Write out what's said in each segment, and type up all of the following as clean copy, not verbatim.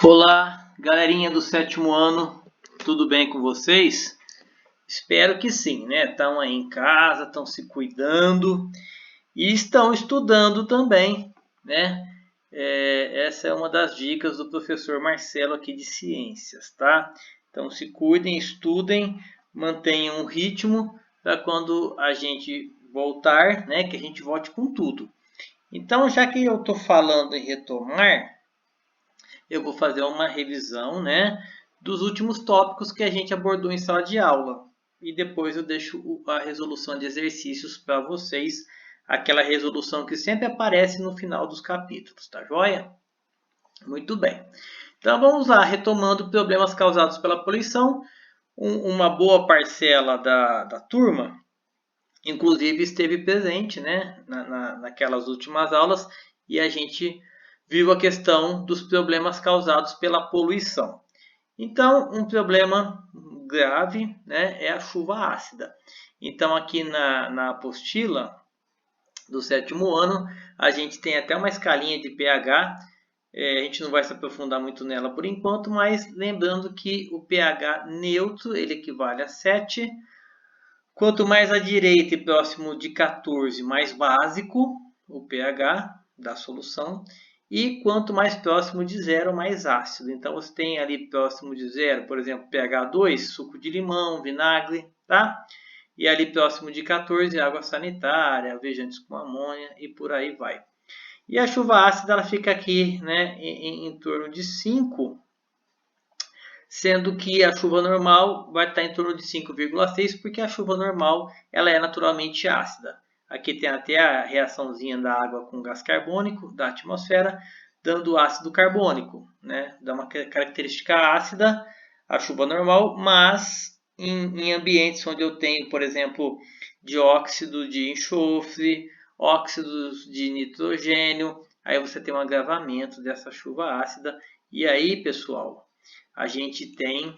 Olá, galerinha do sétimo ano, tudo bem com vocês? Espero que sim, né? Estão aí em casa, estão se cuidando e estão estudando também, né? Essa é uma das dicas do professor Marcelo aqui de Ciências, tá? Então se cuidem, estudem, mantenham o ritmo para quando a gente voltar, né? Que a gente volte com tudo. Então, já que eu estou falando em retomar, eu vou fazer uma revisão, né, dos últimos tópicos que a gente abordou em sala de aula. E depois eu deixo a resolução de exercícios para vocês, aquela resolução que sempre aparece no final dos capítulos, tá joia? Muito bem. Então vamos lá, retomando problemas causados pela poluição. Uma boa parcela da turma, inclusive, esteve presente, né, naquelas últimas aulas, e a gente viu a questão dos problemas causados pela poluição. Então, um problema grave, né, é a chuva ácida. Então, aqui na apostila do sétimo ano, a gente tem até uma escalinha de pH. A gente não vai se aprofundar muito nela por enquanto, mas lembrando que o pH neutro ele equivale a 7. Quanto mais à direita e próximo de 14, mais básico o pH da solução. E quanto mais próximo de zero, mais ácido. Então você tem ali próximo de zero, por exemplo, pH 2, suco de limão, vinagre, tá? E ali próximo de 14, água sanitária, vejantes com amônia e por aí vai. E a chuva ácida ela fica aqui, né, em torno de 5, sendo que a chuva normal vai estar em torno de 5,6, porque a chuva normal ela é naturalmente ácida. Aqui tem até a reaçãozinha da água com gás carbônico da atmosfera, dando ácido carbônico, né? Dá uma característica ácida a chuva normal, mas em ambientes onde eu tenho, por exemplo, dióxido de enxofre, óxidos de nitrogênio, aí você tem um agravamento dessa chuva ácida. E aí, pessoal, a gente tem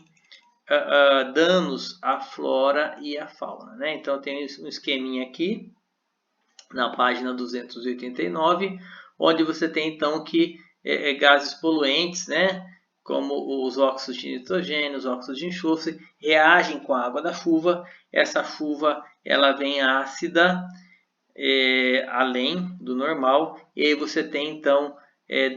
danos à flora e à fauna, né? Então, eu tenho um esqueminha aqui na página 289, onde você tem então que gases poluentes, né, como os óxidos de nitrogênio, os óxidos de enxofre, reagem com a água da chuva. Essa chuva ela vem ácida, além do normal, e aí você tem então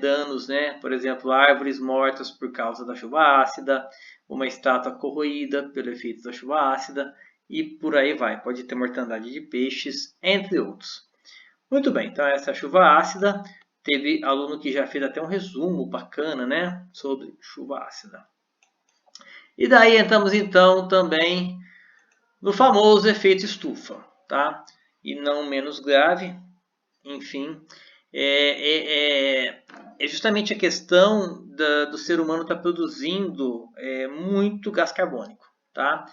danos, né? Por exemplo, árvores mortas por causa da chuva ácida, uma estátua corroída pelo efeito da chuva ácida e por aí vai. Pode ter mortandade de peixes, entre outros. Muito bem, então essa chuva ácida, teve aluno que já fez até um resumo bacana, né, sobre chuva ácida. E daí entramos então também no famoso efeito estufa, tá? E não menos grave, enfim, é justamente a questão do ser humano estar produzindo muito gás carbônico, tá?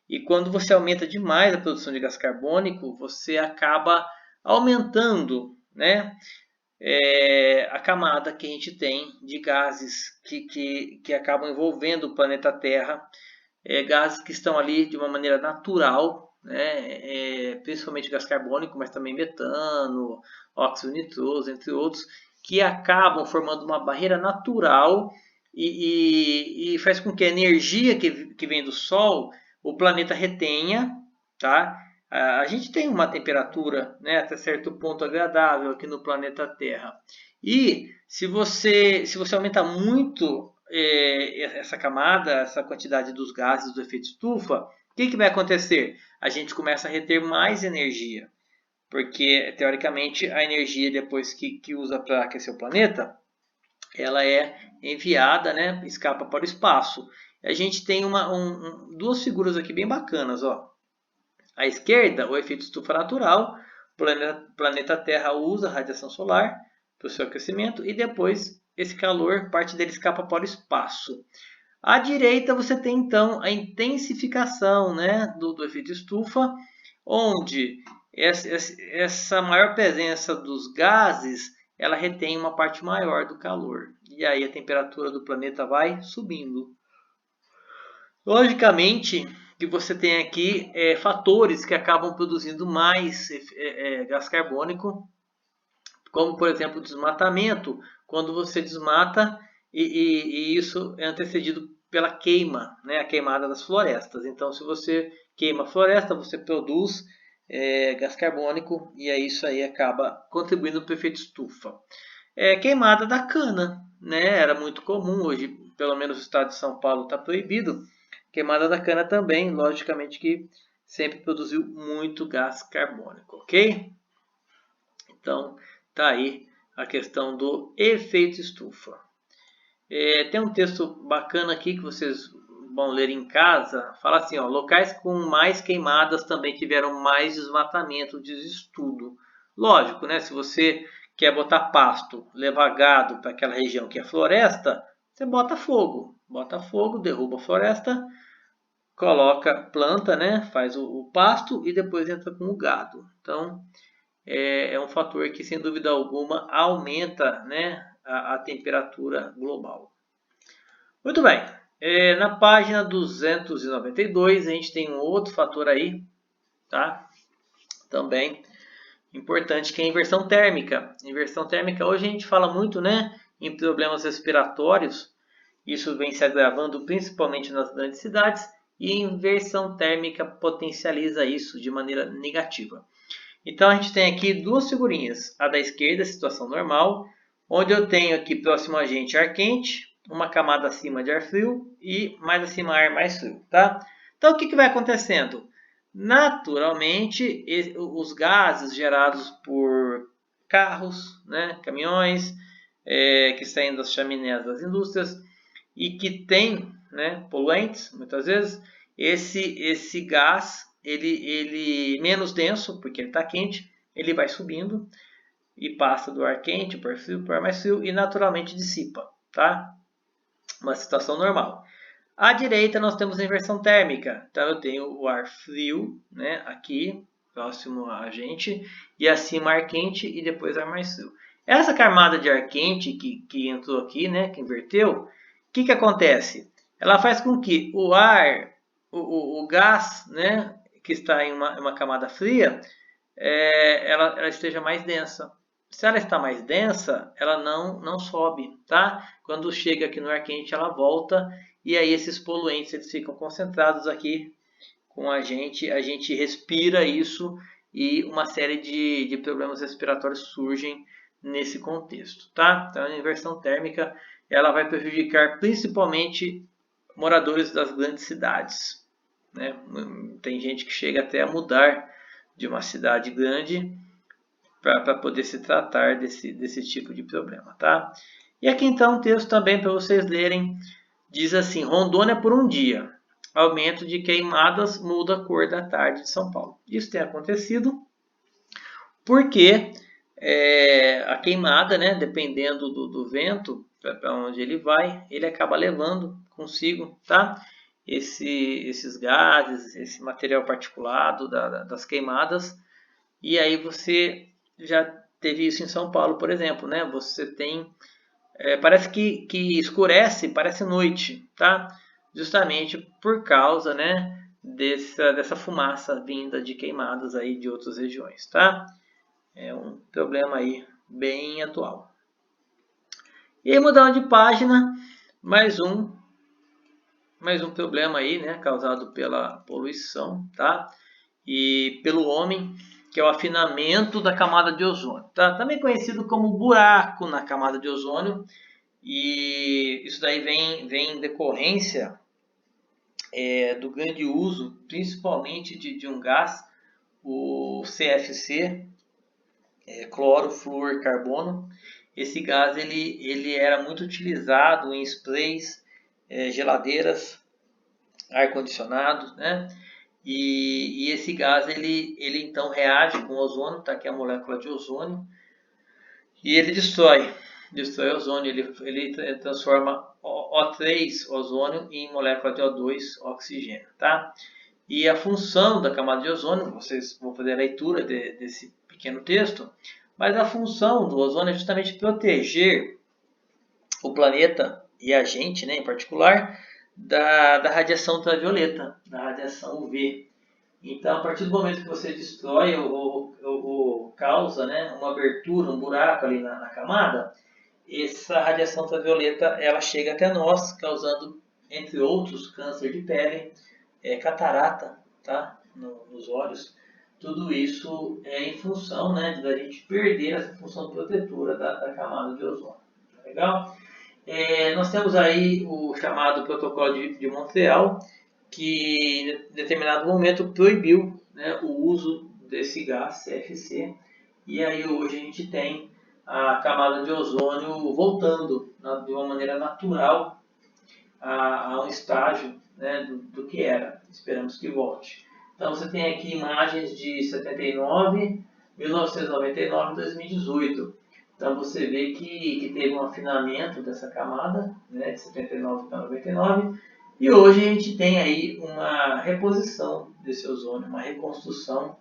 E quando você aumenta demais a produção de gás carbônico, você acaba aumentando, né, a camada que a gente tem de gases que acabam envolvendo o planeta Terra, gases que estão ali de uma maneira natural, né, principalmente gás carbônico, mas também metano, óxido nitroso, entre outros, que acabam formando uma barreira natural e faz com que a energia que vem do Sol o planeta retenha, tá? A gente tem uma temperatura, né, até certo ponto agradável aqui no planeta Terra. E se você aumentar muito essa camada, essa quantidade dos gases do efeito estufa, o que vai acontecer? A gente começa a reter mais energia. Porque, teoricamente, a energia depois que usa para aquecer o planeta, ela é enviada, né, escapa para o espaço. A gente tem duas figuras aqui bem bacanas, ó. À esquerda, o efeito estufa natural. O planeta Terra usa a radiação solar para o seu aquecimento e depois esse calor, parte dele escapa para o espaço. À direita, você tem então a intensificação, né, do efeito estufa, onde essa maior presença dos gases ela retém uma parte maior do calor. E aí a temperatura do planeta vai subindo. Logicamente que você tem aqui fatores que acabam produzindo mais gás carbônico, como por exemplo o desmatamento. Quando você desmata, e isso é antecedido pela queima, né, a queimada das florestas. Então, se você queima a floresta, você produz gás carbônico e aí isso aí acaba contribuindo para o efeito estufa. Queimada da cana, né, era muito comum, hoje pelo menos no estado de São Paulo está proibido. Queimada da cana também, logicamente que sempre produziu muito gás carbônico, ok? Então, tá aí a questão do efeito estufa. Tem um texto bacana aqui que vocês vão ler em casa. Fala assim, ó, locais com mais queimadas também tiveram mais desmatamento, diz estudo. Lógico, né? Se você quer botar pasto, levar gado para aquela região que é floresta, você bota fogo. Bota fogo, derruba a floresta, coloca planta, né? Faz o pasto e depois entra com o gado. Então, é um fator que, sem dúvida alguma, aumenta, né, a temperatura global. Muito bem. Na página 292, a gente tem um outro fator aí, tá? Também importante, que é a inversão térmica. Inversão térmica, hoje a gente fala muito, né, em problemas respiratórios. Isso vem se agravando principalmente nas grandes cidades e a inversão térmica potencializa isso de maneira negativa. Então a gente tem aqui duas figurinhas. A da esquerda, situação normal, onde eu tenho aqui próximo a gente ar quente, uma camada acima de ar frio e mais acima ar mais frio, tá? Então o que vai acontecendo? Naturalmente, os gases gerados por carros, né, caminhões, que saem das chaminés das indústrias e que tem, né, poluentes, muitas vezes, esse gás, ele menos denso, porque ele está quente, ele vai subindo e passa do ar quente para o ar mais frio e naturalmente dissipa, tá? Uma situação normal. À direita nós temos a inversão térmica, então eu tenho o ar frio, né, aqui, próximo a gente, e acima ar quente e depois ar mais frio. Essa camada de ar quente que entrou aqui, né, que inverteu, o que acontece? Ela faz com que o ar, o gás, né, que está em uma camada fria, ela esteja mais densa. Se ela está mais densa, ela não sobe, tá? Quando chega aqui no ar quente, ela volta e aí esses poluentes eles ficam concentrados aqui com a gente respira isso e uma série de problemas respiratórios surgem nesse contexto, tá? Então a inversão térmica ela vai prejudicar principalmente moradores das grandes cidades, né? Tem gente que chega até a mudar de uma cidade grande para poder se tratar desse tipo de problema, tá? E aqui então um texto também para vocês lerem, diz assim, Rondônia por um dia, aumento de queimadas muda a cor da tarde de São Paulo. Isso tem acontecido porque a queimada, né, dependendo do vento, para onde ele vai, ele acaba levando consigo, tá? Esses gases, esse material particulado das queimadas, e aí você já teve isso em São Paulo, por exemplo, né? Você tem, parece que escurece, parece noite, tá? Justamente por causa, né, dessa fumaça vinda de queimadas aí de outras regiões, tá? É um problema aí bem atual. E aí, mudando de página, mais um problema aí, né, causado pela poluição, tá? E pelo homem, que é o afinamento da camada de ozônio, tá? Também conhecido como buraco na camada de ozônio, e isso daí vem em decorrência do grande uso, principalmente de um gás, o CFC, cloro, flúor, carbono. Esse gás ele era muito utilizado em sprays, geladeiras, ar-condicionado, né? E esse gás ele então reage com o ozônio, tá aqui a molécula de ozônio, e ele destrói o ozônio, ele transforma O3, ozônio, em molécula de O2, oxigênio, tá? E a função da camada de ozônio, vocês vão fazer a leitura desse pequeno texto, mas a função do ozônio é justamente proteger o planeta e a gente, né, em particular, da radiação ultravioleta, da radiação UV. Então, a partir do momento que você destrói ou causa, né, uma abertura, um buraco ali na camada, essa radiação ultravioleta ela chega até nós, causando, entre outros, câncer de pele, catarata, tá? Nos olhos. Tudo isso é em função, né, da gente perder essa função protetora da camada de ozônio. Legal? Nós temos aí o chamado Protocolo de Montreal, que em determinado momento proibiu, né, o uso desse gás CFC. E aí hoje a gente tem a camada de ozônio voltando de uma maneira natural a um estágio, né, do que era. Esperamos que volte. Então você tem aqui imagens de 79, 1999 e 2018. Então você vê que teve um afinamento dessa camada, né, de 79 para 99, e hoje a gente tem aí uma reposição desse ozônio, uma reconstrução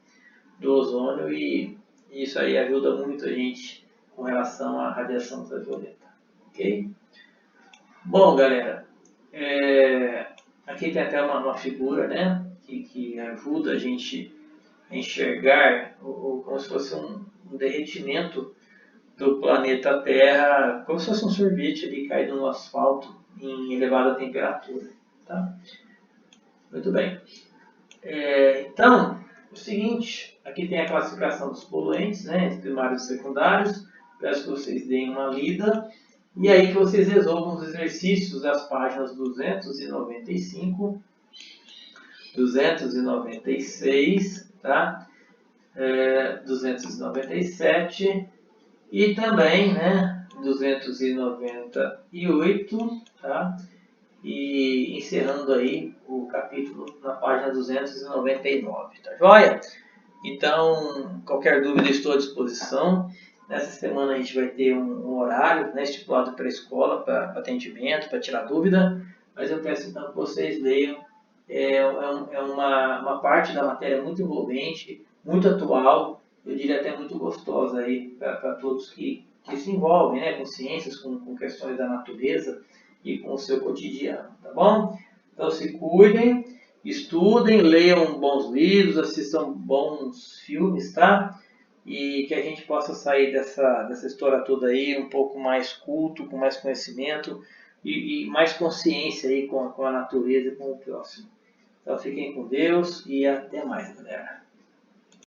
do ozônio, e isso aí ajuda muito a gente com relação à radiação ultravioleta. Ok? Bom, galera, aqui tem até uma figura, né, que ajuda a gente a enxergar como se fosse um derretimento do planeta Terra, como se fosse um sorvete ali caído no asfalto em elevada temperatura. Tá? Muito bem. Então, o seguinte, aqui tem a classificação dos poluentes, né, entre primários e secundários. Peço que vocês deem uma lida. E aí que vocês resolvam os exercícios das páginas 295, 296, tá? 297 e também, né, 298, tá? E encerrando aí o capítulo na página 299, tá joia? Então, qualquer dúvida estou à disposição. Nessa semana a gente vai ter um horário, né, estipulado para a escola, para atendimento, para tirar dúvida, mas eu peço então que vocês leiam. Uma parte da matéria muito envolvente, muito atual, eu diria até muito gostosa aí para todos que se envolvem, né, com ciências, com questões da natureza e com o seu cotidiano, tá bom? Então se cuidem, estudem, leiam bons livros, assistam bons filmes, tá? E que a gente possa sair dessa história toda aí um pouco mais culto, com mais conhecimento e mais consciência aí com a natureza e com o próximo. Então fiquem com Deus e até mais, galera.